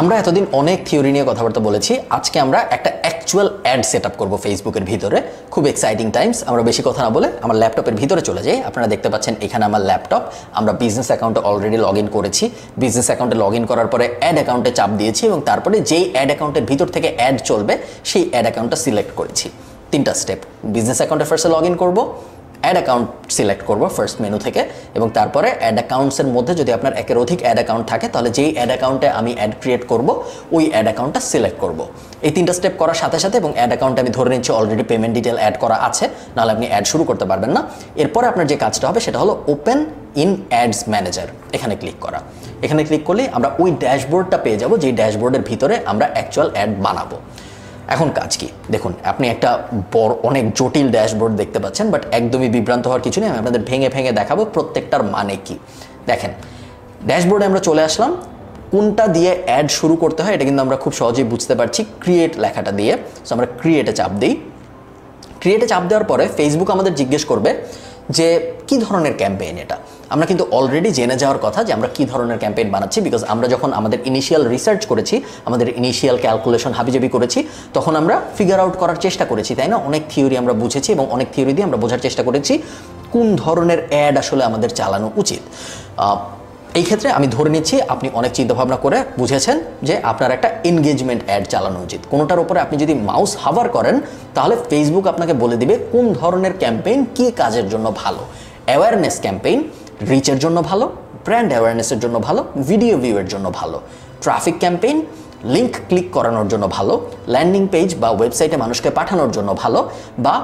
আমরা এতদিন অনেক থিওরি নিয়ে কথাবার্তা বলেছি। আজকে আমরা একটা অ্যাকচুয়াল অ্যাড সেট আপ করবো ফেসবুকের ভিতরে। খুব এক্সাইটিং টাইমস। আমরা বেশি কথা না বলে আমার ল্যাপটপের ভিতরে চলে যাই। আপনারা দেখতে পাচ্ছেন এখানে আমার ল্যাপটপ। আমরা বিজনেস অ্যাকাউন্টে অলরেডি লগ ইন করেছি। বিজনেস অ্যাকাউন্টে লগ ইন করার পরে অ্যাড অ্যাকাউন্টে চাপ দিয়েছি এবং তারপরে যেই অ্যাড অ্যাকাউন্টের ভিতর থেকে অ্যাড চলবে সেই অ্যাড অ্যাকাউন্টটা সিলেক্ট করেছি। 3টা স্টেপ। বিজনেস অ্যাকাউন্টে ফার্স্টে লগ ইন করবো, অ্যাড অ্যাকাউন্ট সিলেক্ট করবো ফার্স্ট মেনু থেকে, এবং তারপরে অ্যাড অ্যাকাউন্টসের মধ্যে যদি আপনার একের অধিক অ্যাড অ্যাকাউন্ট থাকে তাহলে যেই অ্যাড অ্যাকাউন্টে আমি অ্যাড ক্রিয়েট করব ওই অ্যাড অ্যাকাউন্টটা সিলেক্ট করব। এই 3টা স্টেপ করার সাথে সাথে, এবং অ্যাড অ্যাকাউন্টে আমি ধরে নিচ্ছি অলরেডি পেমেন্ট ডিটেল অ্যাড করা আছে, নাহলে আপনি অ্যাড শুরু করতে পারবেন না। এরপরে আপনার যে কাজটা হবে সেটা হলো ওপেন ইন অ্যাডস ম্যানেজার, এখানে ক্লিক করা। এখানে ক্লিক করলে আমরা ওই ড্যাশবোর্ডটা পেয়ে যাব, যেই ড্যাশবোর্ডের ভিতরে আমরা অ্যাকচুয়াল অ্যাড বানাবো। এখন কাজ কি দেখুন, আপনি একটা বড় অনেক জটিল ড্যাশবোর্ড দেখতে পাচ্ছেন, বাট একদমই বিভ্রান্ত হওয়ার কিছু নেই। আমি আপনাদের ভেঙে ভেঙে দেখাবো প্রত্যেকটার মানে কি। দেখেন, ড্যাশবোর্ডে আমরা চলে আসলাম। কোনটা দিয়ে অ্যাড শুরু করতে হয় এটা কিন্তু আমরা খুব সহজেই বুঝতে পারছি, ক্রিয়েট লেখাটা দিয়ে। সো আমরা ক্রিয়েটে চাপ দিই। ক্রিয়েটে চাপ দেওয়ার পরে ফেসবুক আমাদের জিজ্ঞেস করবে যে কি ধরনের ক্যাম্পেইন এটা। আমরা কিন্তু অলরেডি জেনে যাওয়ার কথা যে আমরা কি ধরনের ক্যাম্পেইন বানাচ্ছি, বিকজ আমরা যখন আমাদের ইনিশিয়াল রিসার্চ করেছি, আমাদের ইনিশিয়াল ক্যালকুলেশন হাবিজাবি করেছি, তখন আমরা ফিগার আউট করার চেষ্টা করেছি, তাই না? অনেক থিওরি আমরা বুঝেছি এবং অনেক থিওরি দিয়ে আমরা বোঝার চেষ্টা করেছি কোন ধরনের অ্যাড আসলে আমাদের চালানো উচিত। এই ক্ষেত্রে আমি ধরে নিচ্ছি আপনি অনেক চিন্তাভাবনা করে বুঝেছেন যে আপনার একটা এনগেজমেন্ট অ্যাড চালানো উচিত। কোনোটার উপরে আপনি যদি মাউস হাভার করেন তাহলে ফেসবুক আপনাকে বলে দিবে কোন ধরনের ক্যাম্পেইন কী কাজের জন্য ভালো। অ্যাওয়ারনেস ক্যাম্পেইন রিচের জন্য ভালো, ব্র্যান্ড অ্যাওয়ারনেসের জন্য ভালো, ভিডিও ভিউয়ের জন্য ভালো, ট্রাফিক ক্যাম্পেইন লিঙ্ক ক্লিক করানোর জন্য ভালো, ল্যান্ডিং পেজ বা ওয়েবসাইটে মানুষকে পাঠানোর জন্য ভালো, বা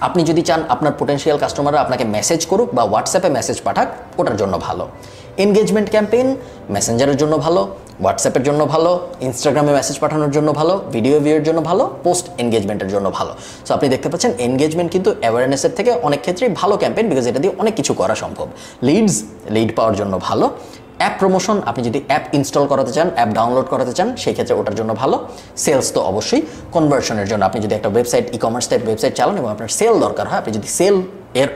আপনি যদি চান আপনার পোটেনশিয়াল কাস্টমাররা আপনাকে মেসেজ করুক বা হোয়াটসঅ্যাপে মেসেজ পাঠাক, ওটার জন্য ভালো। এনগেজমেন্ট ক্যাম্পেইন মেসেঞ্জারের জন্য ভালো, হোয়াটসঅ্যাপের জন্য ভালো, ইনস্টাগ্রামে মেসেজ পাঠানোর জন্য ভালো, ভিডিও ভিউয়ের জন্য ভালো, পোস্ট এনগেজমেন্টের জন্য ভালো। সো আপনি দেখতে পাচ্ছেন এনগেজমেন্ট কিন্তু অ্যাওয়ারনেসের থেকে অনেক ক্ষেত্রেই ভালো ক্যাম্পেইন, বিকজ এটা দিয়ে অনেক কিছু করা সম্ভব। লিড পাওয়ার জন্য ভালো। অ্যাপ প্রমোশন, আপনি যদি অ্যাপ ইনস্টল করাতে চান, অ্যাপ ডাউনলোড করাতে চান, সেই ক্ষেত্রে ওটার জন্য ভালো। সেলস তো অবশ্যই। কনভার্সনের জন্য আপনি যদি একটা website, e commerce type website চালান এবং আপনার সেল দরকার হয়, আপনি যদি সেল এর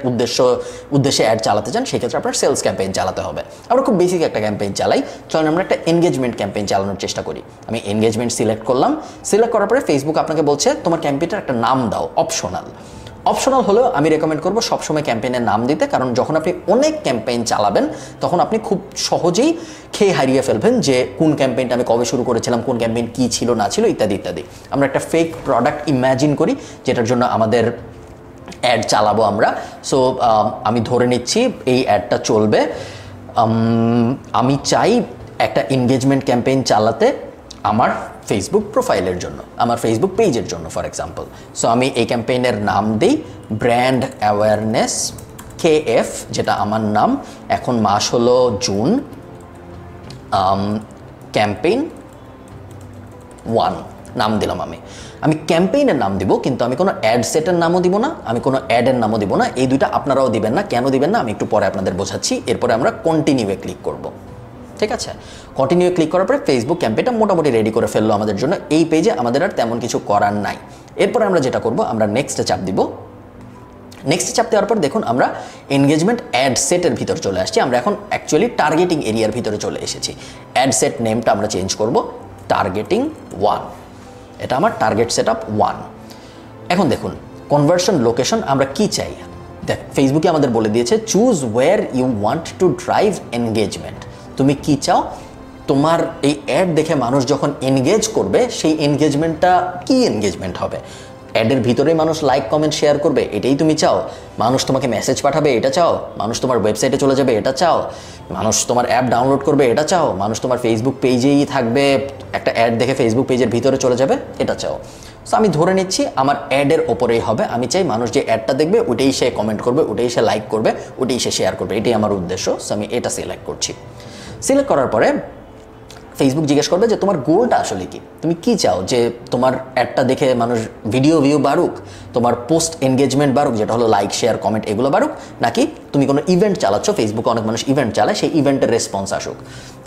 উদ্দেশ্যে অ্যাড চালাতে চান, সেই ক্ষেত্রে আপনার সেলস ক্যাম্পেইন চালাতে হবে। আমরা খুব বেসিক একটা ক্যাম্পেইন চালাই, চলুন আমরা একটা এনগেজমেন্ট ক্যাম্পেইন চালানোর চেষ্টা করি। আমি এনগেজমেন্ট সিলেক্ট করলাম। সিলেক্ট করার পরে ফেসবুক আপনাকে বলছে তোমার ক্যাম্পেইনটার একটা নাম দাও, অপশনাল হলেও আমি রেকমেন্ড করবো সবসময় ক্যাম্পেইনের নাম দিতে, কারণ যখন আপনি অনেক ক্যাম্পেইন চালাবেন তখন আপনি খুব সহজেই খেয়ে হারিয়ে ফেলবেন যে কোন ক্যাম্পেইনটা আমি কবে শুরু করেছিলাম, কোন ক্যাম্পেইন কী ছিল না ছিল ইত্যাদি ইত্যাদি। আমরা একটা ফেক প্রোডাক্ট ইম্যাজিন করি যেটার জন্য আমাদের অ্যাড চালাবো আমরা। সো আমি ধরে নিচ্ছি এই অ্যাডটা চলবে। আমি চাই একটা এনগেজমেন্ট ক্যাম্পেইন চালাতে আমার ফেসবুক প্রোফাইলের জন্য, আমার ফেসবুক পেজের জন্য ফর এক্সাম্পল। সো আমি এই ক্যাম্পেইনের নাম দিই ব্র্যান্ড অ্যাওয়ারনেস KF, যেটা আমার নাম। এখন মাস হলো জুন। ক্যাম্পেইন 1 নাম দিলাম। আমি ক্যাম্পেইনের নাম দিব, কিন্তু আমি কোনো অ্যাড সেটের নামও দিব না, আমি কোনো অ্যাডের নামও দিব না। এই দুইটা আপনারাও দিবেন না। কেন দিবেন না আমি একটু পরে আপনাদের বোঝাচ্ছি। এরপরে আমরা কন্টিনিউয়ে ক্লিক করব। ঠিক আছে, কন্টিনিউ ক্লিক করার পরে ফেসবুক ক্যাম্পেইনটা মোটামুটি রেডি করে ফেললো আমাদের জন্য। এই পেজে আমাদের আর তেমন কিছু করার নাই। এরপরে আমরা যেটা করব, আমরা নেক্সটে চাপ দিব। নেক্সটে চাপ দেওয়ার পর দেখুন আমরা এনগেজমেন্ট অ্যাড সেটের ভিতর চলে আসছি। আমরা এখন অ্যাকচুয়ালি টার্গেটিং এরিয়ার ভিতরে চলে এসেছি। অ্যাড সেট নেমটা আমরা চেঞ্জ করব টার্গেটিং 1। এটা আমার টার্গেট সেট আপ 1। এখন দেখুন কনভার্সন লোকেশন আমরা কি চাই। দেখ, ফেসবুকে আমাদের বলে দিয়েছে choose where you want to drive engagement. তুমি কি চাও তোমার এই অ্যাড দেখে মানুষ যখন এনগেজ করবে সেই এনগেজমেন্টটা কি এনগেজমেন্ট হবে? অ্যাডের ভিতরেই মানুষ লাইক কমেন্ট শেয়ার করবে, এটাই তুমি চাও? মানুষ তোমাকে মেসেজ পাঠাবে, এটা চাও? মানুষ তোমার ওয়েবসাইটে চলে যাবে, এটা চাও? মানুষ তোমার অ্যাপ ডাউনলোড করবে, এটা চাও? মানুষ তোমার ফেসবুক পেজেই থাকবে, একটা অ্যাড দেখে ফেসবুক পেজের ভিতরে চলে যাবে, এটা চাও? সো আমি ধরে নিচ্ছি আমার অ্যাডের ওপরেই হবে। আমি চাই মানুষ যে অ্যাডটা দেখবে ওটাই সে কমেন্ট করবে, ওটাই সে লাইক করবে, ওটাই সে শেয়ার করবে, এটাই আমার উদ্দেশ্য। সো আমি এটা সিলেক্ট করছি। সিলেক্ট করার পরে ফেসবুক জিজ্ঞেস করবে যে তোমার গোলটা আসলে কি, তুমি কি চাও যে তোমার অ্যাডটা দেখে মানুষ ভিডিও ভিউ বাড়ুক, তোমার পোস্ট এনগেজমেন্ট বাড়ুক যেটা হলো লাইক শেয়ার কমেন্ট এগুলো বাড়ুক, নাকি তুমি কোনো ইভেন্ট চালাচ্ছ, ফেসবুকে অনেক মানুষ ইভেন্ট চালায়, সেই ইভেন্টের রেসপন্স আসুক।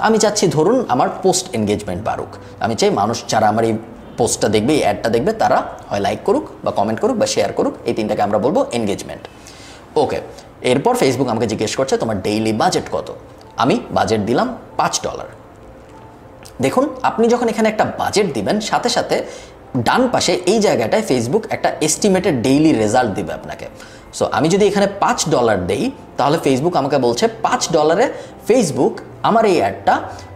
আমি চাচ্ছি ধরুন আমার পোস্ট এনগেজমেন্ট বাড়ুক। আমি চাই মানুষ যারা আমার এই পোস্টটা দেখবে, এই অ্যাডটা দেখবে, তারা হয় লাইক করুক বা কমেন্ট করুক বা শেয়ার করুক, এই তিনটাকে আমরা বলবো এনগেজমেন্ট। ওকে, এরপর ফেসবুক আমাকে জিজ্ঞেস করছে তোমার ডেইলি বাজেট কত। আমি বাজেট দিলাম $5। দেখুন আপনি যখন এখানে একটা বাজেট দিবেন, সাথে সাথে ডান পাশে এই জায়গাটায় ফেসবুক একটা এস্টিমেটেড ডেইলি রেজাল্ট দিবে আপনাকে। সো আমি যদি এখানে $5 দেই, তাহলে ফেসবুক আমাকে বলছে $5 ফেসবুক আমার এই অ্যাডটা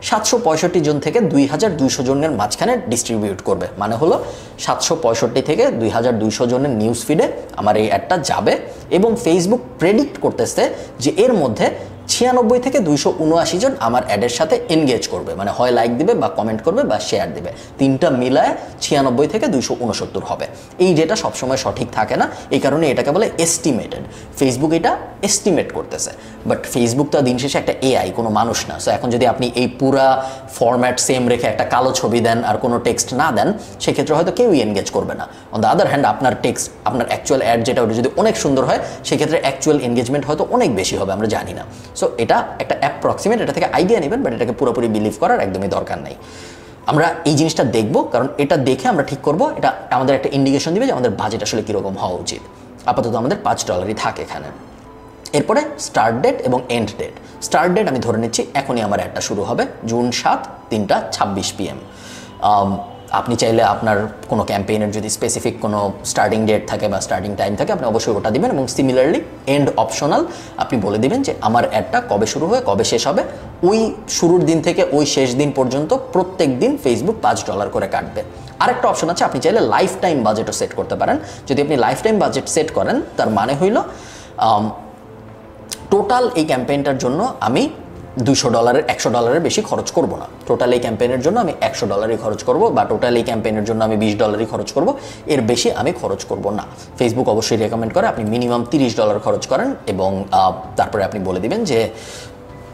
765 জন থেকে 2200 জনের মাঝখানে ডিস্ট্রিবিউট করবে। মানে হলো 765 থেকে 2200 জনের নিউজ ফিডে আমার এই অ্যাডটা যাবে, এবং ফেসবুক প্রেডিক্ট করতেছে যে এর মধ্যে 96 থেকে 279 জন আমার অ্যাডের সাথে এনগেজ করবে, মানে হয় লাইক দিবে বা কমেন্ট করবে বা শেয়ার দিবে। তিনটা মিলায় 96 থেকে 269 হবে। এই ডেটা সবসময় সঠিক থাকে না, এই কারণে এটাকে বলে এস্টিমেটেড। ফেসবুক এটা এস্টিমেট করতেছে, বাট ফেসবুক তো দিন শেষে একটা এআই, কোনো মানুষ না। সো এখন যদি আপনি এই পুরা ফরম্যাট সেম রেখে একটা কালো ছবি দেন আর কোনো টেক্সট না দেন, সেক্ষেত্রে হয়তো কেউই এনগেজ করবে না। অন দ্য আদার হ্যান্ড আপনার টেক্সট, আপনার অ্যাকচুয়াল অ্যাড যেটা, ওটা যদি অনেক সুন্দর হয়, সেক্ষেত্রে অ্যাকচুয়াল এনগেজমেন্ট হয়তো অনেক বেশি হবে, আমরা জানি না। সো এটা একটা অ্যাপ্রক্সিমেট, এটা থেকে আইডিয়া নেবেন, বাট এটাকে পুরোপুরি বিলিভ করার একদমই দরকার নাই। আমরা এই জিনিসটা দেখব, কারণ এটা দেখে আমরা ঠিক করব, এটা আমাদের একটা ইন্ডিকেশন দিবে যে আমাদের বাজেট আসলে কীরকম হওয়া উচিত। আপাতত আমাদের $5 থাকে এখানে। এরপরে স্টার্ট ডেট এবং এন্ড ডেট। স্টার্ট ডেট আমি ধরে নিচ্ছি এখনই আমার অ্যাডটা শুরু হবে, জুন 7, 3:26 PM। আপনি চাইলে আপনার কোনো ক্যাম্পেইনের যদি স্পেসিফিক কোনো স্টার্টিং ডেট থাকে বা স্টার্টিং টাইম থাকে, আপনি অবশ্যই ওটা দিবেন, এবং সিমিলারলি এন্ড অপশনাল আপনি বলে দিবেন যে আমার অ্যাডটা কবে শুরু হয়ে কবে শেষ হবে। ওই শুরুর দিন থেকে ওই শেষ দিন পর্যন্ত প্রত্যেক দিন ফেসবুক $5 করে কাটবে। আরেকটা অপশন আছে, আপনি চাইলে লাইফ টাইম বাজেটও সেট করতে পারেন। যদি আপনি লাইফ টাইম বাজেট সেট করেন, তার মানে হইল টোটাল এই ক্যাম্পেইনটার জন্য আমি $200 $100 বেশি খরচ করব না। টোটাল এই ক্যাম্পেইনের জন্য আমি $100 খরচ করব, বা টোটাল এই ক্যাম্পেইনের জন্য আমি $20 খরচ করব, এর বেশি আমি খরচ করব না। ফেসবুক অবশ্যই রেকমেন্ড করে আপনি মিনিমাম $30 খরচ করেন, এবং তারপরে আপনি বলে দিবেন যে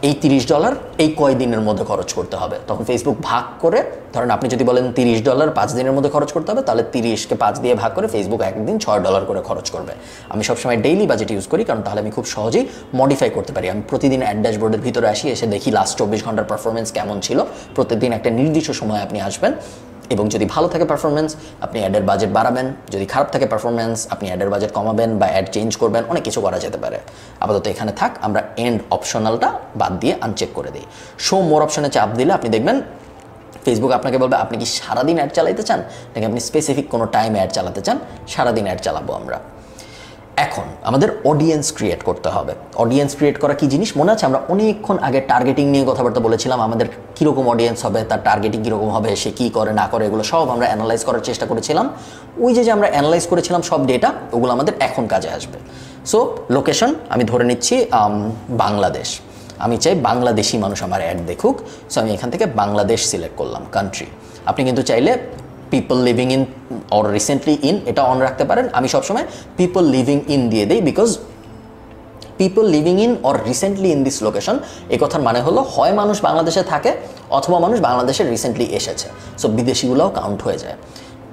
এই $30 এই কয় দিনের মধ্যে খরচ করতে হবে। তখন ফেসবুক ভাগ করে, ধরেন আপনি যদি বলেন $30 5 দিনের মধ্যে খরচ করতে হবে, তাহলে 30কে 5 দিয়ে ভাগ করে ফেসবুক একদিন $6 করে খরচ করবে। আমি সবসময় ডেইলি বাজেট ইউজ করি, কারণ তাহলে আমি খুব সহজেই মডিফাই করতে পারি। আমি প্রতিদিন অ্যাড ড্যাশবোর্ডের ভিতরে আসি, এসে দেখি লাস্ট 24 ঘন্টার পারফরমেন্স কেমন ছিল। প্রত্যেকদিন একটা নির্দিষ্ট সময় আপনি আসবেন, এবং যদি ভালো থাকে পারফরমেন্স আপনি অ্যাডের বাজেট বাড়াবেন, যদি খারাপ থাকে পারফরমেন্স আপনি অ্যাডের বাজেট কমাবেন বা অ্যাড চেঞ্জ করবেন, অনেক কিছু করা যেতে পারে। আপাতত এখানে থাক, আমরা এন্ড অপশনালটা বাদ দিয়ে আনচেক করে দিই। শো মোর অপশনে চাপ দিলে আপনি দেখবেন ফেসবুক আপনাকে বলবে আপনি কি সারাদিন অ্যাড চালাতে চান নাকি আপনি স্পেসিফিক কোনো টাইমে অ্যাড চালাতে চান। সারাদিন অ্যাড চালাবো আমরা। এখন আমাদের অডিয়েন্স ক্রিয়েট করতে হবে। অডিয়েন্স ক্রিয়েট করা কি জিনিস মনে আছে? আমরা অনেকক্ষণ আগে টার্গেটিং নিয়ে কথাবার্তা বলেছিলাম। আমাদের কীরকম অডিয়েন্স হবে, তার টার্গেটিং কীরকম হবে, সে কী করে না করে, এগুলো সব আমরা অ্যানালাইজ করার চেষ্টা করেছিলাম। ওই যে আমরা অ্যানালাইজ করেছিলাম সব ডেটা, ওগুলো আমাদের এখন কাজে আসবে। সো লোকেশন আমি ধরে নিচ্ছি বাংলাদেশ। আমি চাই বাংলাদেশি মানুষ আমার অ্যাড দেখুক। সো আমি এখান থেকে বাংলাদেশ সিলেক্ট করলাম কান্ট্রি। আপনি কিন্তু চাইলে people living in or recently in এটা অন রাখতে পারেন। আমি সবসময় পিপল লিভিং ইন দিয়ে দিই, because people living in or recently in this location এই কথার মানে হলো হয় মানুষ বাংলাদেশে থাকে অথবা মানুষ বাংলাদেশে রিসেন্টলি এসেছে। সো বিদেশিগুলোও কাউন্ট হয়ে যায়।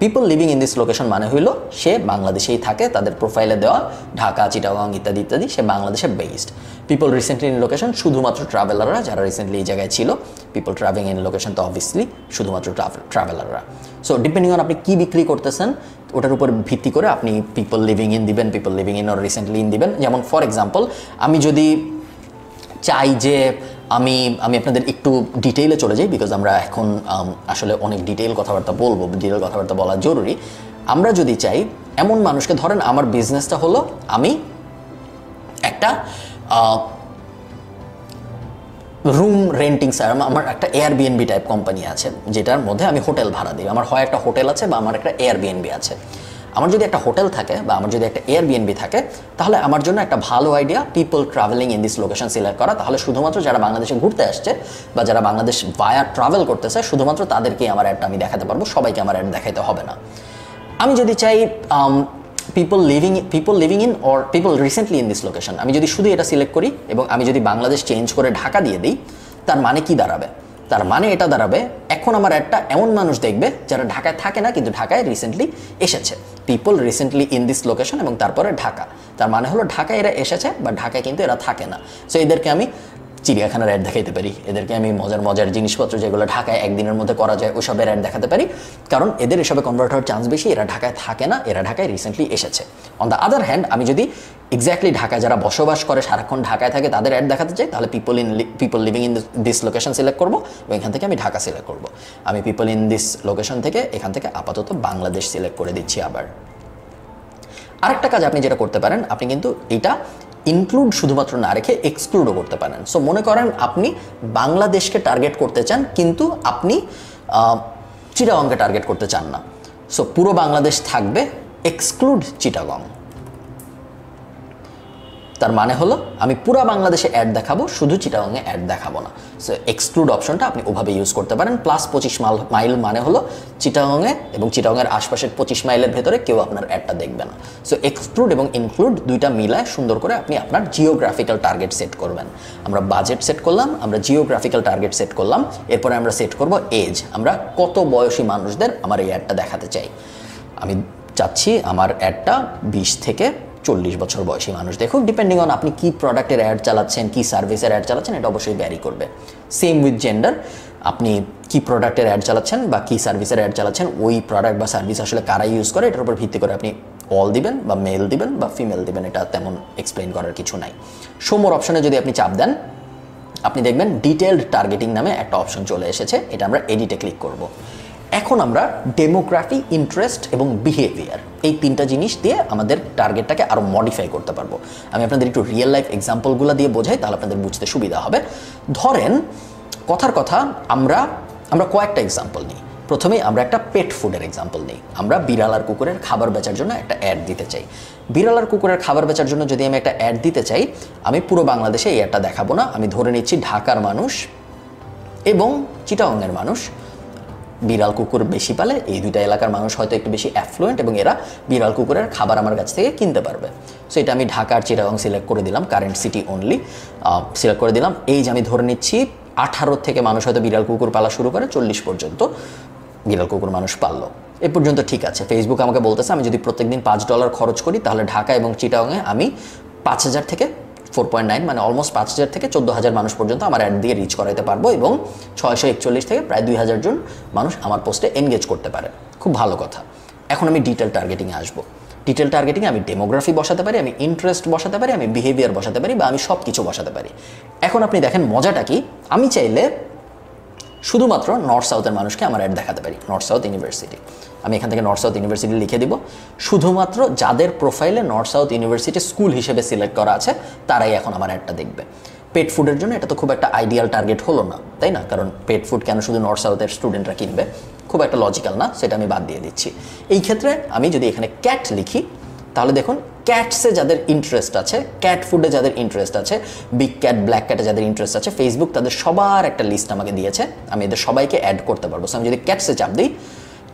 People living in this location মানে হইল সে বাংলাদেশেই থাকে, তাদের প্রোফাইলে দেওয়া ঢাকা, চিটাগাং ইত্যাদি ইত্যাদি, সে বাংলাদেশে based. People recently in location শুধুমাত্র ট্রাভেলাররা যারা রিসেন্টলি এই জায়গায় ছিল। পিপল ট্রাভেলিং ইন লোকেশন তো অবভিয়াসলি শুধুমাত্র ট্রাভেলাররা। সো ডিপেন্ডিং অন আপনি কী বিক্রি করতেছেন ওটার উপর ভিত্তি করে আপনি পিপল লিভিং ইন দিবেন, people living in or recently in দিবেন। যেমন ফর এক্সাম্পল আমি যদি চাই যে আমি আপনাদের একটু ডিটেইলে চলে যাই, বিকজ আমরা এখন আসলে অনেক ডিটেইল কথাবার্তা বলবো, ডিটেইল কথাবার্তা বলা জরুরি। আমরা যদি চাই এমন মানুষকে, ধরেন আমার বিজনেসটা হলো আমি একটা রুম রেন্টিং, আমার একটা এয়ারবিএনবি টাইপ কোম্পানি আছে যেটার মধ্যে আমি হোটেল ভাড়া দিই। আমার হয় একটা হোটেল আছে বা আমার একটা এয়ারবিএনবি আছে। আমার যদি একটা হোটেল থাকে বা আমার যদি একটা এয়ারবিএনবি থাকে, তাহলে আমার জন্য একটা ভালো idea people travelling in this location select করা। তাহলে শুধুমাত্র যারা বাংলাদেশে ঘুরতে আসছে বা যারা বাংলাদেশ ভায়া ট্রাভেল করতেছে, শুধুমাত্র তাদেরকেই আমার অ্যাডটা আমি দেখাতে পারবো, সবাইকে আমার অ্যাড দেখাতে হবে না। আমি যদি চাই people living in or people recently in this location, আমি যদি শুধু এটা সিলেক্ট করি এবং আমি যদি বাংলাদেশ চেঞ্জ করে ঢাকা দিয়ে দিই, তার মানে কি দাঁড়াবে? তার মানে এটা দাঁড়াবে এখন আমার একটা এমন মানুষ দেখবে যারা ঢাকায় থাকে না কিন্তু ঢাকায় রিসেন্টলি এসেছে। People recently in this location এবং তারপরে ঢাকা, তার মানে হলো ঢাকায় এরা এসেছে বা ঢাকায় কিন্তু এরা থাকে না। সো এদেরকে আমি চিড়িয়াখানার অ্যাড দেখাতে পারি, এদেরকে আমি মজার জিনিসপত্র যেগুলো ঢাকায় একদিনের মধ্যে করা যায় ওইসবের অ্যাড দেখাতে পারি, কারণ এদের এসবে কনভার্ট হওয়ার চান্স বেশি। এরা ঢাকায় থাকে না, এরা ঢাকায় রিসেন্টলি এসেছে। অন দ্য আদার হ্যান্ড আমি যদি এক্স্যাক্টলি ঢাকায় যারা বসবাস করে সারাক্ষণ ঢাকায় থাকে তাদের অ্যাড দেখাতে চাই, তাহলে people living in this location select করবো এবং এখান থেকে আমি ঢাকা সিলেক্ট করব। আমি পিপল ইন দিস লোকেশন থেকে এখান থেকে আপাতত বাংলাদেশ সিলেক্ট করে দিচ্ছি। আবার আরেকটা কাজ আপনি যেটা করতে পারেন, আপনি কিন্তু এটা ইনক্লুড শুধুমাত্র না রেখে এক্সক্লুডও করতে পারেন। সো মনে করেন আপনি বাংলাদেশকে টার্গেট করতে চান কিন্তু আপনি চিটাগংকে টার্গেট করতে চান না, সো পুরো বাংলাদেশ থাকবে, এক্সক্লুড চিটাগং। তার মানে হলো আমি পুরো বাংলাদেশে অ্যাড দেখাবো, শুধু চিটাগংয়ে অ্যাড দেখাবো না। সো এক্সক্লুড অপশনটা আপনি ওভাবে ইউজ করতে পারেন। প্লাস 25 মাইল মানে হলো চিটাগংয়ে এবং চিটাগংয়ের আশপাশের 25 মাইলের ভেতরে কেউ আপনার অ্যাডটা দেখবে না। সো এক্সক্লুড এবং ইনক্লুড দুইটা মিলায় সুন্দর করে আপনি আপনার জিওগ্রাফিক্যাল টার্গেট সেট করবেন। আমরা বাজেট সেট করলাম, আমরা জিওগ্রাফিক্যাল টার্গেট সেট করলাম, এরপরে আমরা সেট করব এজ। আমরা কত বয়সী মানুষদের আমার এই অ্যাডটা দেখাতে চাই। আমি চাচ্ছি আমার অ্যাডটা 20 থেকে 40 বছর বয়সী মানুষ দেখুক। ডিপেন্ডিং অন আপনি কি প্রোডাক্টের অ্যাড চালাচ্ছেন, কি সার্ভিসের অ্যাড চালাচ্ছেন, এটা অবশ্যই ভ্যারি করবে। সেম উইথ জেন্ডার, আপনি কি প্রোডাক্টের অ্যাড চালাচ্ছেন বা কি সার্ভিসের অ্যাড চালাচ্ছেন, ওই প্রোডাক্ট বা সার্ভিস আসলে কারা ইউজ করে এটার উপর ভিত্তি করে আপনি অল দিবেন বা মেল দিবেন বা ফিমেল দিবেন, এটা তেমন এক্সপ্লেইন করার কিছু নাই। শো মোর অপশনে যদি আপনি চাপ দেন, আপনি দেখবেন ডিটেইলড টার্গেটিং নামে একটা অপশন চলে এসেছে। এটা আমরা এডিটে ক্লিক করব। এখন আমরা ডেমোগ্রাফি, ইন্টারেস্ট এবং বিহেভিয়ার এই তিনটা জিনিস দিয়ে আমাদের টার্গেটটাকে আরও মডিফাই করতে পারবো। আমি আপনাদের একটু রিয়েল লাইফ এক্সাম্পলগুলো দিয়ে বোঝাই, তাহলে আপনাদের বুঝতে সুবিধা হবে। ধরেন কথার কথা আমরা কয়েকটা এক্সাম্পল নিই। প্রথমেই আমরা একটা পেট ফুডের এক্সাম্পল নিই। আমরা বিড়াল আর কুকুরের খাবার বেচার জন্য একটা অ্যাড দিতে চাই। বিড়াল আর কুকুরের খাবার বেচার জন্য যদি আমি একটা অ্যাড দিতে চাই, আমি পুরো বাংলাদেশে এই অ্যাডটা দেখাবো না। আমি ধরে নিচ্ছি ঢাকার মানুষ এবং চিটাগংয়ের মানুষ বিড়াল কুকুর বেশি পালে, এই দুইটা এলাকার মানুষ হয়তো একটু বেশি অ্যাফ্লুয়েন্ট এবং এরা বিড়াল কুকুরের খাবার আমার কাছ থেকে কিনতে পারবে। সো এটা আমি ঢাকার চিটাগং সিলেক্ট করে দিলাম, কারেন্ট সিটি অনলি সিলেক্ট করে দিলাম। এই যে আমি ধরে নিচ্ছি 18 থেকে মানুষ হয়তো বিড়াল কুকুর পালা শুরু করে 40 পর্যন্ত বিড়াল কুকুর মানুষ পাললো। এ পর্যন্ত ঠিক আছে। ফেসবুক আমাকে বলতেছে আমি যদি প্রত্যেকদিন $5 খরচ করি তাহলে ঢাকা এবং চিটাগংয়ে আমি 5000 থেকে 4.9 মানে অলমোস্ট 5000 থেকে 14000 মানুষ পর্যন্ত আমার অ্যাড দিয়ে রিচ করাইতে পারবো এবং 641 থেকে প্রায় 2000 জন মানুষ আমার পোস্টে এনগেজ করতে পারে। খুব ভালো কথা। এখন আমি ডিটেল টার্গেটিংয়ে আসবো। ডিটেল টার্গেটিংয়ে আমি ডেমোগ্রাফি বসাতে পারি, আমি ইন্টারেস্ট বসাতে পারি, আমি বিহেভিয়ার বসাতে পারি বা আমি সব কিছু বসাতে পারি। এখন আপনি দেখেন মজাটা কি, আমি চাইলে শুধুমাত্র নর্থ সাউথের মানুষকে আমার অ্যাড দেখাতে পারি। নর্থ সাউথ ইউনিভার্সিটি, আমি এখান থেকে নর্থ সাউথ ইউনিভার্সিটি লিখে দিব। শুধুমাত্র যাদের প্রোফাইলে নর্থ সাউথ ইউনিভার্সিটি স্কুল হিসেবে সিলেক্ট করা আছে তারাই এখন আমার অ্যাডটা দেখবে। পেট ফুডের জন্য এটা তো খুব একটা আইডিয়াল টার্গেট হলো না, তাই না? কারণ পেট ফুড কেন শুধু নর্থ সাউথের স্টুডেন্টরা কিনবে, খুব একটা লজিক্যাল না, সেটা আমি বাদ দিয়ে দিচ্ছি। এই ক্ষেত্রে আমি যদি এখানে ক্যাট লিখি তাহলে দেখুন ক্যাটসে যাদের ইন্টারেস্ট আছে, ক্যাট ফুডে যাদের ইন্টারেস্ট আছে, বিগ ক্যাট, ব্ল্যাক ক্যাটে যাদের ইন্টারেস্ট আছে, ফেসবুক তাদের সবার একটা লিস্ট আমাকে দিয়েছে। আমি এদের সবাইকে অ্যাড করতে পারবো। সো আমি যদি ক্যাটসে চাপ দিই,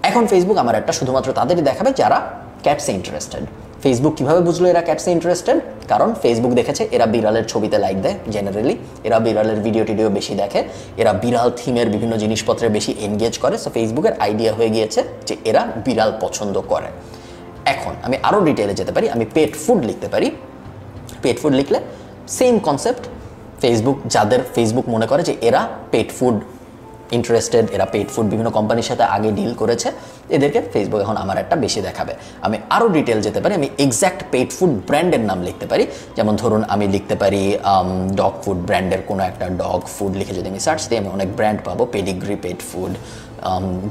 এখন ফেসবুক আমার একটা শুধুমাত্র তাদেরই দেখাবে যারা ক্যাটসে ইন্টারেস্টেড। ফেসবুক কিভাবে বুঝলো এরা ক্যাটসে ইন্টারেস্টেড? কারণ ফেসবুক দেখেছে এরা বিড়ালের ছবিতে লাইক দেয়, জেনারেলি এরা বিড়ালের ভিডিও টিডিও বেশি দেখে, এরা বিড়াল থিমের বিভিন্ন জিনিসপত্রে বেশি এনগেজ করে। সো ফেসবুকের আইডিয়া হয়ে গিয়েছে যে এরা বিড়াল পছন্দ করে। এখন আমি আরও ডিটেলে যেতে পারি, আমি পেট ফুড লিখতে পারি। পেট ফুড লিখলে সেম কনসেপ্ট, ফেসবুক মনে করে যে এরা পেট ফুড ইন্টারেস্টেড, এরা পেট ফুড বিভিন্ন কোম্পানির সাথে আগে ডিল করেছে, এদেরকে ফেসবুক এখন আমার একটা বেশি দেখাবে। আমি আরও ডিটেল যেতে পারি, আমি এক্স্যাক্ট পেট ফুড ব্র্যান্ডের নাম লিখতে পারি। যেমন ধরুন আমি লিখতে পারি ডগ ফুড ব্র্যান্ডের কোনো একটা ডগ ফুড লিখে যদি আমি সার্চ দিই আমি অনেক ব্র্যান্ড পাবো। Pedigree pet food,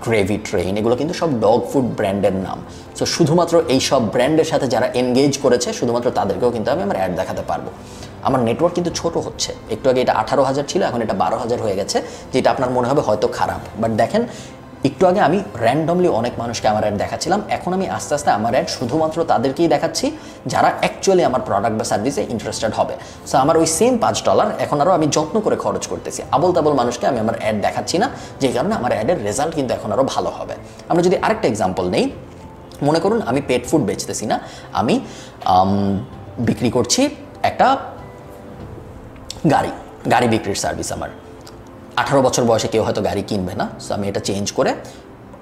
gravy train, এগুলো কিন্তু সব ডগ ফুড ব্র্যান্ডের নাম। সো শুধুমাত্র এই সব ব্র্যান্ডের সাথে যারা এনগেজ করেছে শুধুমাত্র তাদেরকেও কিন্তু আমি আমার অ্যাড দেখাতে পারবো। আমার নেটওয়ার্ক কিন্তু ছোট হচ্ছে, একটু আগে এটা 18,000 ছিল, এখন এটা 12,000 হয়ে গেছে, যেটা আপনার মনে হবে হয়তো খারাপ, বাট দেখেন একটু আগে আমি র্যান্ডমলি অনেক মানুষকে আমার অ্যাড দেখাচ্ছিলাম, এখন আমি আস্তে আস্তে আমার অ্যাড শুধুমাত্র তাদেরকেই দেখাচ্ছি যারা অ্যাকচুয়ালি আমার প্রোডাক্ট বা সার্ভিসে ইন্টারেস্টেড হবে। সো আমার ওই সেম $5 এখন আরও আমি যত্ন করে খরচ করতেছি, আবল তাবল মানুষকে আমি আমার অ্যাড দেখাচ্ছি না, যে কারণে আমার অ্যাডের রেজাল্ট কিন্তু এখন আরও ভালো হবে। আমরা যদি আরেকটা এক্সাম্পল নেই, মনে করুন আমি পেট ফুড বেচতেছি না, আমি বিক্রি করছি একটা গাড়ি বিক্রির সার্ভিস। আমার 18 বছর বয়সে কেউ হয়তো গাড়ি কিনবে না, সো আমি এটা চেঞ্জ করে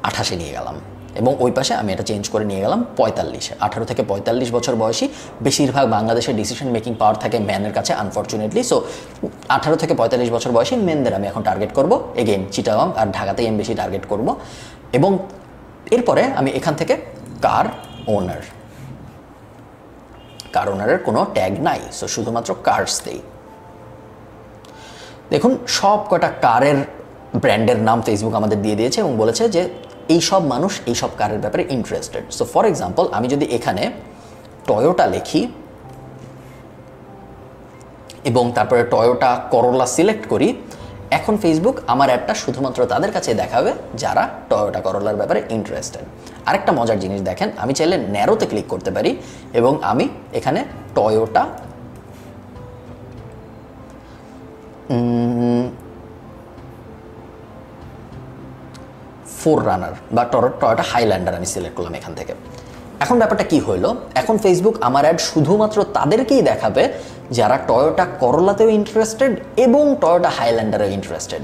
28-এ নিয়ে গেলাম এবং ওই পাশে আমি এটা চেঞ্জ করে নিয়ে গেলাম 45-এ। 18 থেকে 45 বছর বয়সী বেশিরভাগ বাংলাদেশের ডিসিশন মেকিং পাওয়ার থাকে ম্যানের কাছে আনফর্চুনেটলি। সো 18 থেকে 45 বছর বয়সী মেনদের আমি এখন টার্গেট করব। এগেইন চিটাগং আর ঢাকাতেই আমি বেশি টার্গেট করব। এবং এরপরে আমি এখান থেকে কার কার ওনারের কোনো ট্যাগ নাই, সো শুধুমাত্র কার্স দেই। দেখুন সব কটা কারের ব্র্যান্ডের নাম ফেসবুক আমাদের দিয়ে দিয়েছে এবং বলেছে যে এই সব মানুষ এই সব কারের ব্যাপারে ইন্টারেস্টেড। সো ফর এক্সাম্পল আমি যদি এখানে টয়োটা লিখি এবং তারপরে টয়োটা করোলা সিলেক্ট করি, এখন ফেসবুক আমার অ্যাডটা শুধুমাত্র তাদের কাছে দেখাবে যারা টয়োটা করোলার ব্যাপারে ইন্টারেস্টেড। আরেকটা মজার জিনিস দেখেন, আমি চাইলে ন্যারোতে ক্লিক করতে পারি এবং আমি এখানে টয়োটা ফোররানার বা টয়োটা হাইল্যান্ডার আমি সিলেক্ট করলাম এখান থেকে। এখন ব্যাপারটা কি হইলো, এখন ফেসবুক আমার অ্যাড শুধুমাত্র তাদেরকেই দেখাবে যারা টয়োটা করোলাতেও ইন্টারেস্টেড এবং টয়োটা হাইল্যান্ডারেও ইন্টারেস্টেড।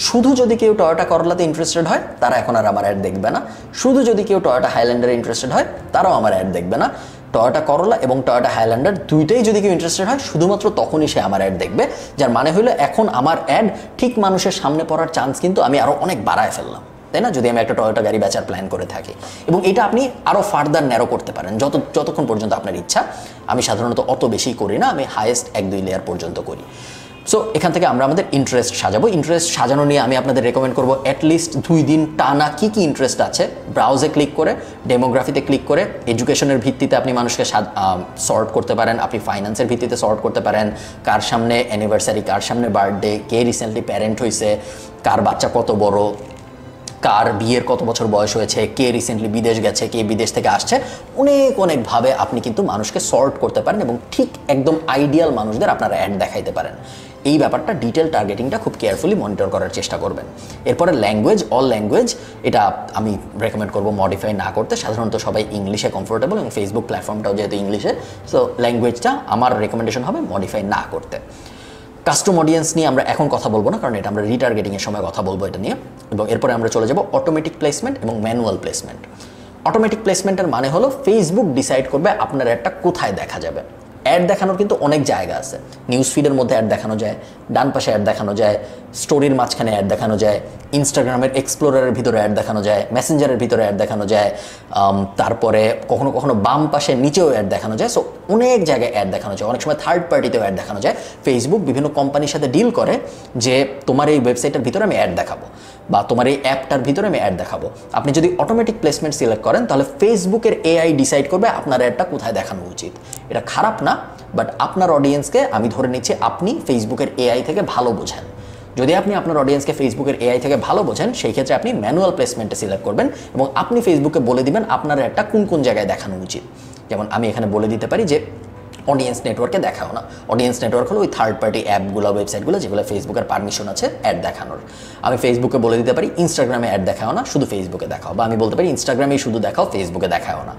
শুধু যদি কেউ টয়োটা করোলাতে ইন্টারেস্টেড হয় তারা এখন আর আমার অ্যাড দেখবে না, শুধু যদি কেউ টয়োটা হাইল্যান্ডারে ইন্টারেস্টেড হয় তারাও আমার অ্যাড দেখবে না। টয়োটা করোলা এবং টয়োটা হাইল্যান্ডার দুইটাই যদি কেউ ইন্টারেস্টেড হয় শুধুমাত্র তখনই সে আমার অ্যাড দেখবে, যার মানে হলো এখন আমার অ্যাড ঠিক মানুষের সামনে পড়ার চান্স কিন্তু আমি আরও অনেক বাড়ায় ফেললাম, তাই না, যদি আমি একটা টয়োটা গাড়ি বেচার প্ল্যান করে থাকি। এবং এটা আপনি আরও ফার্দার ন্যারো করতে পারেন যতক্ষণ পর্যন্ত আপনার ইচ্ছা। আমি সাধারণত অত বেশি করি না, আমি হাইয়েস্ট 1-2 লেয়ার পর্যন্ত করি। সো এখান থেকে আমরা আমাদের ইন্টারেস্ট সাজাবো। ইন্টারেস্ট সাজানো নিয়ে আমি আপনাদের রেকমেন্ড করবো অ্যাটলিস্ট 2 দিন টানা কী কী ইন্টারেস্ট আছে ব্রাউজে ক্লিক করে, ডেমোগ্রাফিতে ক্লিক করে, এডুকেশনের ভিত্তিতে আপনি মানুষকে সর্ট করতে পারেন, আপনি ফাইন্যান্সের ভিত্তিতে সর্ট করতে পারেন, কার সামনে অ্যানিভার্সারি, কার সামনে বার্থডে, কে রিসেন্টলি প্যারেন্ট হয়েছে, কার বাচ্চা কত বড়, কার বিয়ের কত বছর বয়স হয়েছে, কে রিসেন্টলি বিদেশ গেছে, কে বিদেশ থেকে আসছে, অনেকভাবে আপনি কিন্তু মানুষকে সর্ট করতে পারেন এবং ঠিক একদম আইডিয়াল মানুষদের আপনারা অ্যাড দেখাইতে পারেন। এই ব্যাপারটা ডিটেল টার্গেটিংটা খুব কেয়ারফুলি মনিটর করার চেষ্টা করবেন। এরপরে ল্যাঙ্গুয়েজ, অল ল্যাঙ্গুয়েজ, এটা আমি রেকমেন্ড করবো মডিফাই না করতে। সাধারণত সবাই ইংলিশে কমফোর্টেবল এবং ফেসবুক প্ল্যাটফর্মটাও যেহেতু ইংলিশে, সো ল্যাঙ্গুয়েজটা আমার রেকমেন্ডেশন হবে মডিফাই না করতে। কাস্টম অডিয়েন্স নিয়ে আমরা এখন কথা বলবো না, কারণ এটা আমরা রিটার্গেটিংয়ের সময় কথা বলবো এটা নিয়ে। এবং এরপরে আমরা চলে যাব অটোমেটিক প্লেসমেন্ট এবং ম্যানুয়াল প্লেসমেন্ট। অটোমেটিক প্লেসমেন্টের মানে হলো ফেসবুক ডিসাইড করবে আপনার অ্যাডটা কোথায় দেখা যাবে। অ্যাড দেখানোর কিন্তু অনেক জায়গা আছে। নিউজ ফিডের মধ্যে অ্যাড দেখানো যায়, ডান পাশে অ্যাড দেখানো যায়, স্টোরির মাঝখানে অ্যাড দেখানো যায়, ইনস্টাগ্রামের এক্সপ্লোরারের ভিতরে অ্যাড দেখানো যায়, মেসেঞ্জারের ভিতরে অ্যাড দেখানো যায়, তারপরে কখনো কখনো বাম পাশে নিচেও অ্যাড দেখানো যায়। সো অনেক জায়গায় অ্যাড দেখানো যায়, অনেক সময় থার্ড পার্টিতেও অ্যাড দেখানো যায়। ফেসবুক বিভিন্ন কোম্পানির সাথে ডিল করে যে তোমার এই ওয়েবসাইটের ভিতরে আমি অ্যাড দেখাবো বা তোমার এই অ্যাপটার ভিতরে আমি অ্যাড দেখাবো। আপনি যদি অটোমেটিক প্লেসমেন্ট সিলেক্ট করেন তাহলে ফেসবুকের এআই ডিসাইড করবে আপনার অ্যাডটা কোথায় দেখানো উচিত। এটা খারাপ না, বাট আপনার অডিয়েন্সকে আমি ধরে নিচ্ছি আপনি ফেসবুকের এআই থেকে ভালো বোঝেন। যদি আপনি আপনার অডিয়েন্সকে ফেসবুকের এআই থেকে ভালো বোঝেন, সেই ক্ষেত্রে আপনি ম্যানুয়াল প্লেসমেন্টে সিলেক্ট করবেন এবং আপনি ফেসবুকে বলে দিবেন আপনার অ্যাডটা কোন কোন জায়গায় দেখানো উচিত। যেমন আমি এখানে বলে দিতে পারি যে অডিয়েন্স নেটওয়ার্কে দেখাও না। অডিয়েন্স নেটওয়ার্ক হলো ওই থার্ড পার্টি অ্যাপগুলো, ওয়েবসাইটগুলো যেগুলো ফেসবুকের পারমিশন আছে অ্যাড দেখানোর। আমি ফেসবুকে বলে দিতে পারি ইনস্টাগ্রামে অ্যাড দেখাও না, শুধু ফেসবুকে দেখাও, বা আমি বলতে পারি ইনস্টাগ্রামেই শুধু দেখাও, ফেসবুকে দেখাও না।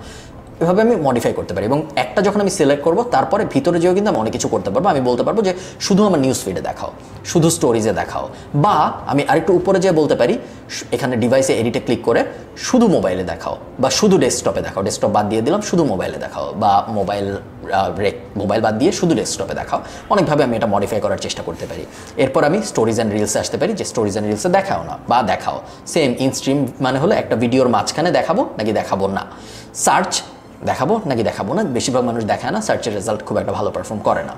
এভাবে আমি মডিফাই করতে পারি এবং একটা যখন আমি সিলেক্ট করবো তারপরে ভিতরে যেও কিন্তু আমি অনেক কিছু করতে পারবো। আমি বলতে পারবো যে শুধু আমার নিউজ ফিডে দেখাও, শুধু স্টোরিজে দেখাও, বা আমি আরেকটু উপরে যেয়ে বলতে পারি এখানে ডিভাইসে এডিটে ক্লিক করে শুধু মোবাইলে দেখাও, বা শুধু ডেস্কটপে দেখাও, ডেস্কটপ বাদ দিয়ে দিলাম, শুধু মোবাইলে দেখাও, বা মোবাইল বাদ দিয়ে শুধু ডেস্কটপে দেখাও। অনেকভাবে আমি এটা মডিফাই করার চেষ্টা করতে পারি। এরপর আমি স্টোরিজ অ্যান্ড রিলসে আসতে পারি যে স্টোরিজ অ্যান্ড রিলসে দেখাও না বা দেখাও। সেম ইনস্ট্রিম মানে হলো একটা ভিডিওর মাঝখানে দেখাবো নাকি দেখাবো না, সার্চ দেখাবো নাকি দেখাবো না। বেশিরভাগ মানুষ দেখায় না, সার্চের রেজাল্ট খুব একটা ভালো পারফর্ম করে না।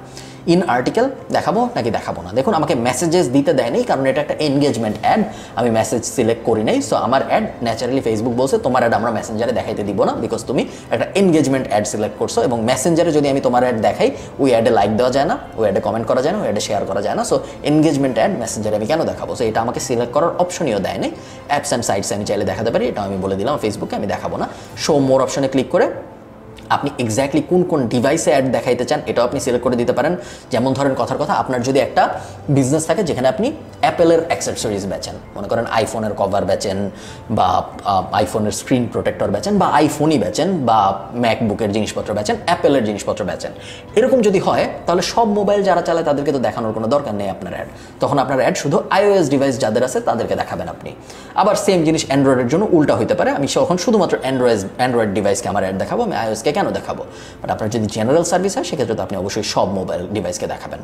ইন আর্টিকেল দেখাবো নাকি দেখাবো না। দেখুন আমাকে মেসেজেস দিতে দেয়নি কারণ এটা একটা এনগেজমেন্ট অ্যাড, আমি মেসেজ সিলেক্ট করি নাই। সো আমার অ্যাড ন্যাচারালি ফেসবুক বলছে তোমার অ্যাড আমরা মেসেঞ্জারে দেখাইতে দিব না, বিকজ তুমি একটা এনগেজমেন্ট অ্যাড সিলেক্ট করছো এবং মেসেঞ্জারে যদি আমি তোমার অ্যাড দেখাই ওই অ্যাডে লাইক দেওয়া যায় না, ওই অ্যাডে কমেন্ট করা যায় না, ওই অ্যাডে শেয়ার করা যায় না। সো এনগেজমেন্ট অ্যাড মেসেঞ্জারে আমি কেন দেখাবো? সো এটা আমাকে সিলেক্ট করার অপশনইও দেয় নাই। অ্যাপস অ্যান্ড সাইটস আমি চাইলে দেখাতে পারি, এটা আমি বলে দিলাম ফেসবুকে আমি দেখাবো না। শো মোর অপশনে ক্লিক করে আপনি এক্স্যাক্টলি কোন কোন ডিভাইসে অ্যাড দেখাইতে চান এটাও আপনি সিলেক্ট করে দিতে পারেন। যেমন ধরেন কথার কথা, আপনার যদি একটা বিজনেস থাকে যেখানে আপনি অ্যাপেলের অ্যাক্সেসরিজ বেচেন, মনে করেন আইফোনের কভার বেচেন বা আইফোনের স্ক্রিন প্রোটেক্টর বেচেন বা আইফোনই বেচেন বা ম্যাকবুকের জিনিসপত্র বেচেন, অ্যাপেলের জিনিসপত্র বেচেন, এরকম যদি হয় তাহলে সব মোবাইল যারা চালায় তাদেরকে তো দেখানোর কোনো দরকার নেই আপনার অ্যাড। তখন আপনার অ্যাড শুধু iOS ডিভাইস যাদের আছে তাদেরকে দেখাবেন আপনি। আবার সেম জিনিস অ্যান্ড্রয়েডের জন্য উল্টা হইতে পারে, আমি তখন শুধুমাত্র অ্যান্ড্রয়েড ডিভাইসকে আমার অ্যাড দেখাবো, আমি iOSকে কেন দেখাবো? বাট আপনার যদি জেনারেল সার্ভিস হয় সেক্ষেত্রে তো আপনি অবশ্যই সব মোবাইল ডিভাইসকে দেখাবেন।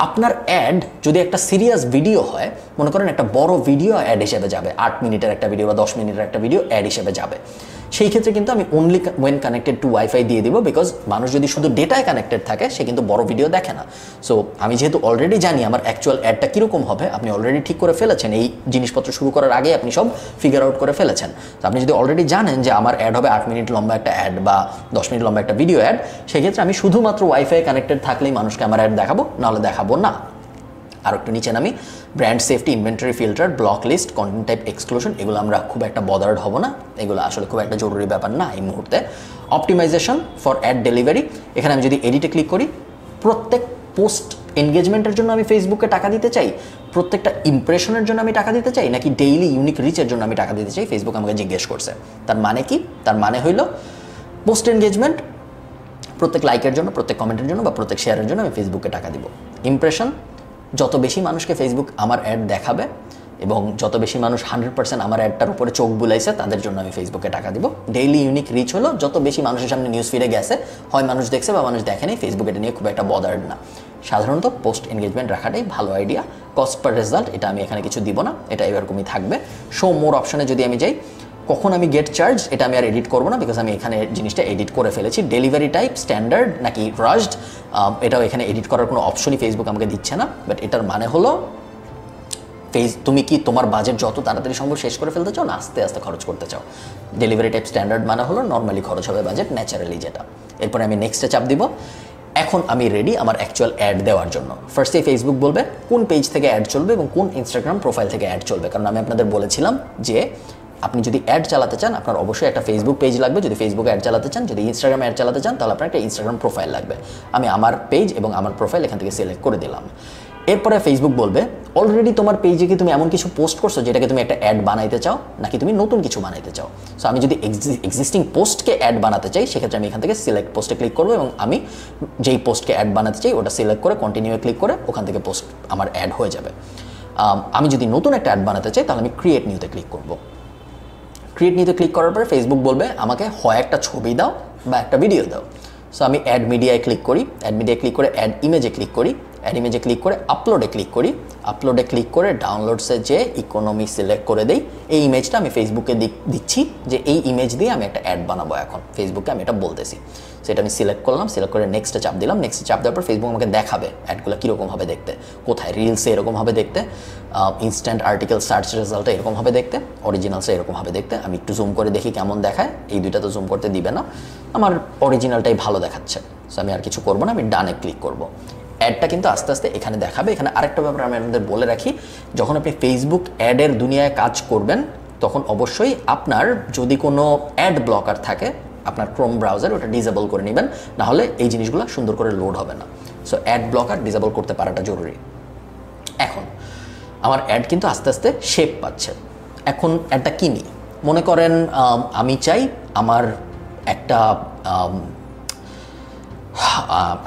আপনার অ্যাড যদি একটা সিরিয়াস ভিডিও হয়, মনে করেন একটা বড় ভিডিও অ্যাড হিসেবে যাবে, 8 মিনিটের একটা ভিডিও বা 10 মিনিটের একটা ভিডিও অ্যাড হিসেবে যাবে, সেই ক্ষেত্রে কিন্তু আমি only when connected to wifi দিয়ে দিব, বিকজ মানুষ যদি শুধু ডেটায় কানেক্টেড থাকে সে কিন্তু বড় ভিডিও দেখে না। সো আমি যেহেতু অলরেডি জানি আমার অ্যাকচুয়াল অ্যাডটা কীরকম হবে, আপনি অলরেডি ঠিক করে ফেলেছেন, এই জিনিসপত্র শুরু করার আগে আপনি সব ফিগার আউট করে ফেলেছেন। তো আপনি যদি অলরেডি জানেন যে আমার অ্যাড হবে 8 মিনিট লম্বা একটা অ্যাড বা 10 মিনিট লম্বা একটা ভিডিও অ্যাড, সেক্ষেত্রে আমি শুধুমাত্র ওয়াইফাই কানেক্টেড থাকলেই মানুষকে আমার অ্যাড দেখাবো, নাহলে দেখাবো না। আর একটু নিচে নামি brand safety, inventory filter, block list, content type exclusion, এগুলো আমরা খুব একটা বদার্ড হব না, এগুলো আসলে খুব একটা জরুরি ব্যাপার না এই মুহূর্তে। অপটিমাইজেশন ফর অ্যাড ডেলিভারি, এখানে আমি যদি এডিটে ক্লিক করি, প্রত্যেক পোস্ট এনগেজমেন্টের জন্য আমি ফেসবুকে টাকা দিতে চাই, প্রত্যেকটা ইমপ্রেশনের জন্য আমি টাকা দিতে চাই, নাকি ডেইলি ইউনিক রিচের জন্য আমি টাকা দিতে চাই, ফেসবুক আমাকে জিজ্ঞেস করছে। তার মানে কি? তার মানে হইল পোস্ট এনগেজমেন্ট, প্রত্যেক লাইকের জন্য, প্রত্যেক কমেন্টের জন্য বা প্রত্যেক শেয়ারের জন্য আমি ফেসবুকে টাকা দিব। ইমপ্রেশন, যত বেশি মানুষকে ফেসবুক আমার অ্যাড দেখাবে এবং যত বেশি মানুষ 100% আমার অ্যাডটার উপরে চোখ বুলাইছে তাদের জন্য আমি ফেসবুকে টাকা দিব। ডেইলি ইউনিক রিচ হলো যত বেশি মানুষের সামনে নিউজ ফিডে গেছে, হয় মানুষ দেখছে বা মানুষ দেখেনি, ফেসবুক এটা নিয়ে খুব একটা বদার্ড না। সাধারণত পোস্ট এনগেজমেন্ট রাখাটাই ভালো আইডিয়া। কস্ট পার রেজাল্ট, এটা আমি এখানে কিছু দিব না, এটা এরকমই থাকবে। শো মোর অপশনে যদি আমি যাই, কখন আমি গেট চার্জ, এটা আমি আর এডিট করবো না, বিকজ আমি এখানে জিনিসটা এডিট করে ফেলেছি। ডেলিভারি টাইপ স্ট্যান্ডার্ড নাকি রাশড, এটাও এখানে এডিট করার কোনো অপশনই ফেসবুক আমাকে দিচ্ছে না। বাট এটার মানে হলো তুমি কি তোমার বাজেট যত তাড়াতাড়ি সম্ভব শেষ করে ফেলতে চাও না আস্তে আস্তে খরচ করতে চাও। ডেলিভারি টাইপ স্ট্যান্ডার্ড মানে হলো নর্মালি খরচ হবে বাজেট, ন্যাচারালি যেটা। এরপরে আমি নেক্সটে চাপ দিব। এখন আমি রেডি আমার অ্যাকচুয়াল অ্যাড দেওয়ার জন্য। ফার্স্টে ফেসবুক বলবে কোন পেজ থেকে অ্যাড চলবে এবং কোন ইনস্টাগ্রাম প্রোফাইল থেকে অ্যাড চলবে, কারণ আমি আপনাদের বলেছিলাম যে আপনি যদি অ্যাড চালাতে চান আপনার অবশ্যই একটা ফেসবুক পেজ লাগবে, যদি ফেসবুকে অ্যাড চালাতে চান, যদি ইনস্টাগ্রামে অ্যাড চালাতে চান তাহলে আপনার একটা ইনস্টাগ্রাম প্রোফাইল লাগবে। আমি আমার পেজ এবং আমার প্রোফাইল এখান থেকে সিলেক্ট করে দিলাম। এরপরে ফেসবুক বলবে অলরেডি তোমার পেজে কি তুমি এমন কিছু পোস্ট করছো যেটাকে তুমি একটা অ্যাড বানাইতে চাও, নাকি তুমি নতুন কিছু বানাইতে চাও। সো আমি যদি এক্সিস্টিং পোস্টকে অ্যাড বানাতে চাই সেক্ষেত্রে আমি এখান থেকে সিলেক্ট পোস্টে ক্লিক করবো এবং আমি যেই পোস্টকে অ্যাড বানাতে চাই ওটা সিলেক্ট করে কন্টিনিউয়ে ক্লিক করে ওখান থেকে পোস্ট আমার অ্যাড হয়ে যাবে। আমি যদি নতুন একটা অ্যাড বানাতে চাই তাহলে আমি ক্রিয়েট নিউতে ক্লিক করবো। ক্রিয়েট নিতে ক্লিক করার পরে ফেসবুক বলবে আমাকে হয় একটা ছবি দাও বা একটা ভিডিও দাও। সো আমি অ্যাড মিডিয়ায় ক্লিক করি, অ্যাড মিডিয়ায় ক্লিক করে অ্যাড ইমেজে ক্লিক করি, অ্যাড ইমেজে ক্লিক করে আপলোডে ক্লিক করি, আপলোডে ক্লিক করে ডাউনলোডসে যে ইকোনমি সিলেক্ট করে দেই। এই ইমেজটা আমি ফেসবুকে দিচ্ছি যে এই ইমেজ দিয়ে আমি একটা অ্যাড বানাবো, এখন ফেসবুকে আমি এটা বলতেছি। সেটা আমি সিলেক্ট করলাম, সিলেক্ট করে নেক্সটে চাপ দিলাম। নেক্সটে চাপ দেওয়ার পর ফেসবুক আমাকে দেখাবে অ্যাডগুলো কীরকম হবে দেখতে, কোথায় রিলসে এরকম হবে দেখতে, ইনস্ট্যান্ট আর্টিকেল সার্চ রেজাল্টে এরকম হবে দেখতে, অরিজিনালসে এরকম হবে দেখতে। আমি একটু জুম করে দেখি কেমন দেখায়, এই দুইটা তো জুম করতে দিবে না, আমার অরিজিনালটাই ভালো দেখাচ্ছে। সো আমি আর কিছু করবো না, আমি ডানে ক্লিক করবো। অ্যাডটা কিন্তু আস্তে আস্তে এখানে দেখাবে। এখানে আরেকটা ব্যাপার আমি আপনাদের বলে রাখি, যখন আপনি ফেসবুক অ্যাডের দুনিয়ায় কাজ করবেন তখন অবশ্যই আপনার যদি কোনো অ্যাড ব্লকার থাকে আপনার ক্রোম ব্রাউজার ওটা ডিসেবল করে নেবেন, নাহলে এই জিনিসগুলো সুন্দর করে লোড হবে না। সো অ্যাড ব্লকার ডিসেবল করতে পারাটা জরুরি। এখন আমার অ্যাড কিন্তু আস্তে আস্তে শেপ পাচ্ছে। এখন অ্যাডটা কিনি, মনে করেন আমি চাই আমার একটা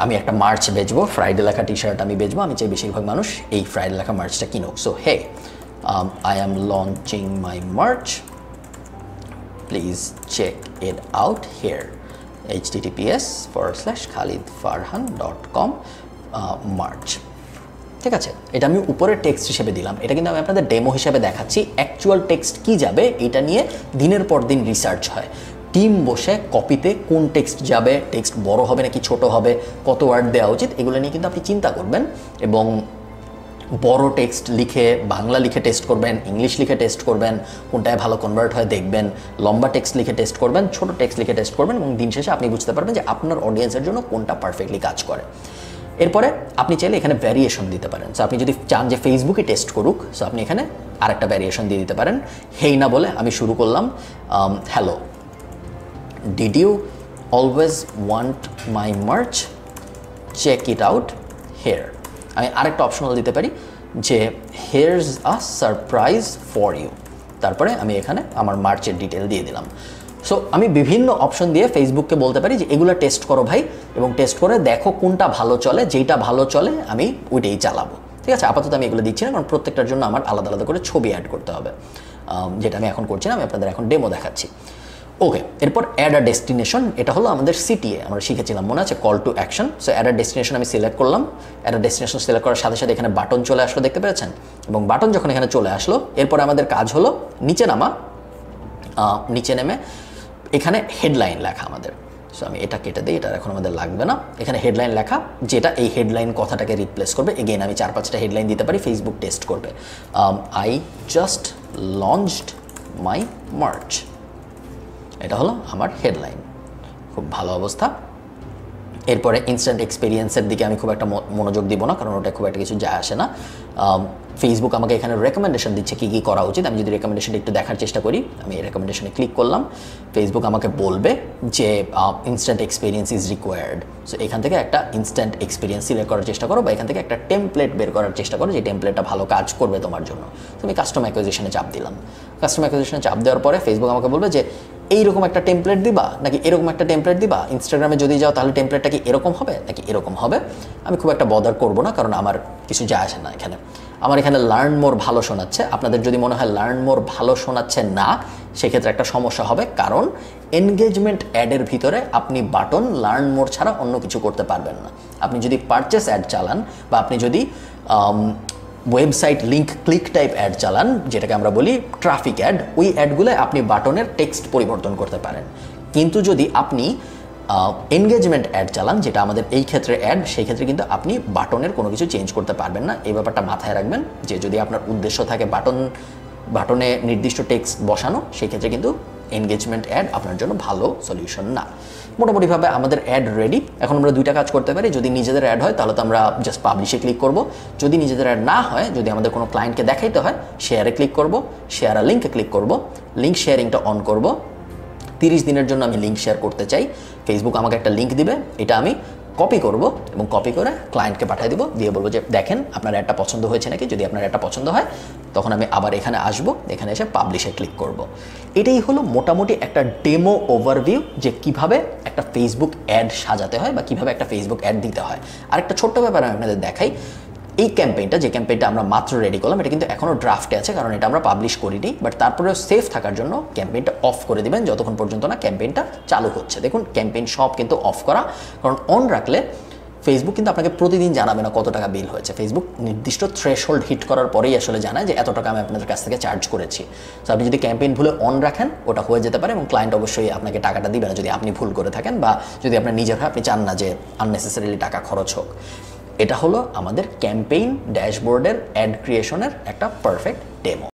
আমি একটা মার্চ বেচবো, ফ্রাইডে লেখা টি শার্ট আমি বেচবো, আমি চাই বেশিরভাগ মানুষ এই ফ্রাইডে লেখা মার্চটা কিনুক। So hey I am launching my merch, please check it out here, https:/khalidfarhan.com march। ঠিক আছে, এটা আমি উপরে টেক্সট হিসেবে দিলাম। এটা কিন্তু আমি আপনাদের ডেমো হিসেবে দেখাচ্ছি। অ্যাকচুয়াল টেক্সট কি যাবে এটা নিয়ে দিনের পর দিন রিসার্চ হয়। টিম বসে কপিতে কোন টেক্সট যাবে, টেক্সট বড় হবে নাকি ছোট হবে, কত ওয়ার্ড দেওয়া উচিত, এগুলো নিয়ে কিন্তু আপনি চিন্তা করবেন এবং বড় টেক্সট লিখে বাংলা লিখে টেস্ট করবেন, ইংলিশ লিখে টেস্ট করবেন, কোনটায় ভালো কনভার্ট হয় দেখবেন, লম্বা টেক্সট লিখে টেস্ট করবেন, ছোট টেক্সট লিখে টেস্ট করবেন এবং দিন শেষে আপনি বুঝতে পারবেন যে আপনার অডিয়েন্সের জন্য কোনটা পারফেক্টলি কাজ করে। এরপরে আপনি চাইলে এখানে ভ্যারিয়েশন দিতে পারেন। সো আপনি যদি চান যে ফেসবুকে টেস্ট করুক, সো আপনি এখানে আরেকটা ভ্যারিয়েশন দিয়ে দিতে পারেন। হেই না বলে আমি শুরু করলাম hello, did you always want my merch, check it out here. আমি আরেকটা অপশনাল দিতে পারি যে here's a surprise for you. তারপরে আমি এখানে আমার মার্চের ডিটেল দিয়ে দিলাম। সো আমি বিভিন্ন অপশন দিয়ে ফেসবুককে বলতে পারি যে এগুলো টেস্ট করো ভাই, এবং টেস্ট করে দেখো কোনটা ভালো চলে, যেইটা ভালো চলে আমি ওইটাই চালাবো। ঠিক আছে, আপাতত আমি এগুলো দিচ্ছি না, কারণ প্রত্যেকটার জন্য আমার আলাদা আলাদা করে ছবি অ্যাড করতে হবে, যেটা আমি এখন করছি না, আমি আপনাদের এখন ডেমো দেখাচ্ছি। ওকে, এরপর অ্যাড আ ডেস্টিনেশন, এটা হলো আমাদের সিটিএ আমরা শিখেছিলাম, মনে আছে, call to action. So add a destination আমি সিলেক্ট করলাম। অ্যাড আ ডেস্টিনেশন সিলেক্ট করার সাথে সাথে এখানে বাটন চলে আসলো, দেখতে পেরেছেন, এবং বাটন যখন এখানে চলে আসলো এরপর আমাদের কাজ হলো নিচে নামা, নিচে নেমে এখানে হেডলাইন লেখা আমাদের, সো আমি এটা কেটে দিই, এটা এখন আমাদের লাগবে না। এখানে হেডলাইন লেখা, যেটা এই হেডলাইন কথাটাকে রিপ্লেস করবে। এগেইন আমি 4-5টা হেডলাইন দিতে পারি, ফেসবুক টেস্ট করবে। I just launched my March, এটা হলো আমার হেডলাইন, খুব ভালো অবস্থা। এরপরে ইনস্ট্যান্ট এক্সপিরিয়েন্সের দিকে আমি খুব একটা মনোযোগ দিব না, কারণ ওটা খুব একটা কিছু যায় আসে না। ফেসবুক আমাকে এখানে রেকমেন্ডেশন দিচ্ছে কী কী করা উচিত। আমি যদি রেকমেন্ডেশনটা একটু দেখার চেষ্টা করি, আমি এই রেকমেন্ডেশনে ক্লিক করলাম, ফেসবুক আমাকে বলবে যে instant experience is required. So এখান থেকে একটা ইনস্ট্যান্ট এক্সপিরিয়েন্স সিলেক্ট করার চেষ্টা করো, বা এখান থেকে একটা টেমপ্লেট বের করার চেষ্টা করো যে টেমপ্লেটটা ভালো কাজ করবে তোমার জন্য। তো আমি কাস্টম অ্যাকুইজিশনে চাপ দিলাম। কাস্টম অ্যাকুইজিশনে চাপ দেওয়ার পরে ফেসবুক আমাকে বলবে যে এইরকম একটা টেমপ্লেট দিবা নাকি এরকম একটা টেমপ্লেট দিবা, ইনস্টাগ্রামে যদি যাও তাহলে টেমপ্লেটটা কি এরকম হবে নাকি এরকম হবে। আমি খুব একটা বদার করবো না, কারণ আমার কিছু যায় আসে না এখানে। আমার এখানে লার্ন মোর ভালো শোনাচ্ছে, আপনাদের যদি মনে হয় লার্ন মোর ভালো শোনাচ্ছে না, সেক্ষেত্রে একটা সমস্যা হবে, কারণ এনগেজমেন্ট অ্যাডের ভিতরে আপনি বাটন লার্ন মোর ছাড়া অন্য কিছু করতে পারবেন না। আপনি যদি পারচেস অ্যাড চালান, বা আপনি যদি website link click type ad চালান, যেটাকে আমরা বলি ট্রাফিক অ্যাড, ওই অ্যাডগুলো আপনি বাটনের টেক্সট পরিবর্তন করতে পারেন। কিন্তু যদি আপনি এনগেজমেন্ট অ্যাড চালান, যেটা আমাদের এই ক্ষেত্রে অ্যাড, সেই ক্ষেত্রে কিন্তু আপনি বাটনের কোনো কিছু চেঞ্জ করতে পারবেন না। এই ব্যাপারটা মাথায় রাখবেন যে যদি আপনার উদ্দেশ্য থাকে বাটনে নির্দিষ্ট টেক্সট বসানো, সেই ক্ষেত্রে কিন্তু এনগেজমেন্ট অ্যাড আপনার জন্য ভালো সলিউশন না। মোটামুটিভাবে আমাদের অ্যাড রেডি। এখন আমরা দুইটা কাজ করতে পারি। যদি নিজেদের অ্যাড হয় তাহলে তো আমরা জাস্ট পাবলিশে ক্লিক করব। যদি নিজেদের অ্যাড না হয়, যদি আমাদের কোনো ক্লায়েন্টকে দেখাইতে হয়, শেয়ারে ক্লিক করব, শেয়ার আ লিঙ্কে ক্লিক করব, লিঙ্ক শেয়ারিংটা অন করব। 30 দিনের জন্য আমি লিঙ্ক শেয়ার করতে চাই। ফেসবুক আমাকে একটা লিঙ্ক দিবে, এটা আমি কপি করব এবং কপি করে ক্লায়েন্টকে পাঠিয়ে দেবো, দিয়ে বলবো যে দেখেন আপনার অ্যাডটা পছন্দ হয়েছে নাকি। যদি আপনার অ্যাডটা পছন্দ হয়, তখন আমি আবার এখানে আসব, এখানে এসে পাবলিশে ক্লিক করব। এটাই হলো মোটামুটি একটা ডেমো ওভারভিউ যে কিভাবে একটা ফেসবুক অ্যাড সাজাতে হয় বা কিভাবে একটা ফেসবুক অ্যাড দিতে হয়। আরেকটা ছোট্ট ব্যাপার আমি আপনাদের দেখাই। এই ক্যাম্পেইনটা, যে ক্যাম্পেইনটা আমরা মাত্র রেডি করলাম, এটা কিন্তু এখনও ড্রাফটে আছে, কারণ এটা আমরা পাবলিশ করিনি। বাট তারপরেও সেফ থাকার জন্য ক্যাম্পেইনটা অফ করে দিবেন যতক্ষণ পর্যন্ত না ক্যাম্পেইনটা চালু হচ্ছে। দেখুন ক্যাম্পেইন সব কিন্তু অফ করা, কারণ অন রাখলে ফেসবুক কিন্তু আপনাকে প্রতিদিন জানাবে না কত টাকা বিল হয়েছে। ফেসবুক নির্দিষ্ট থ্রেশহোল্ড হিট করার পরেই আসলে জানায় যে এত টাকা আমি আপনাদের কাছ থেকে চার্জ করেছি। তো আপনি যদি ক্যাম্পেইন ভুলে অন রাখেন, ওটা হয়ে যেতে পারে এবং ক্লায়েন্ট অবশ্যই আপনাকে টাকাটা দিবে না যদি আপনি ভুল করে থাকেন, বা যদি আপনার নিজের হয় আপনি চান না যে আননেসেসারিলি টাকা খরচ হোক। এটা হলো আমাদের ক্যাম্পেইন ড্যাশবোর্ডের অ্যাড ক্রিয়েশনের একটা পারফেক্ট ডেমো।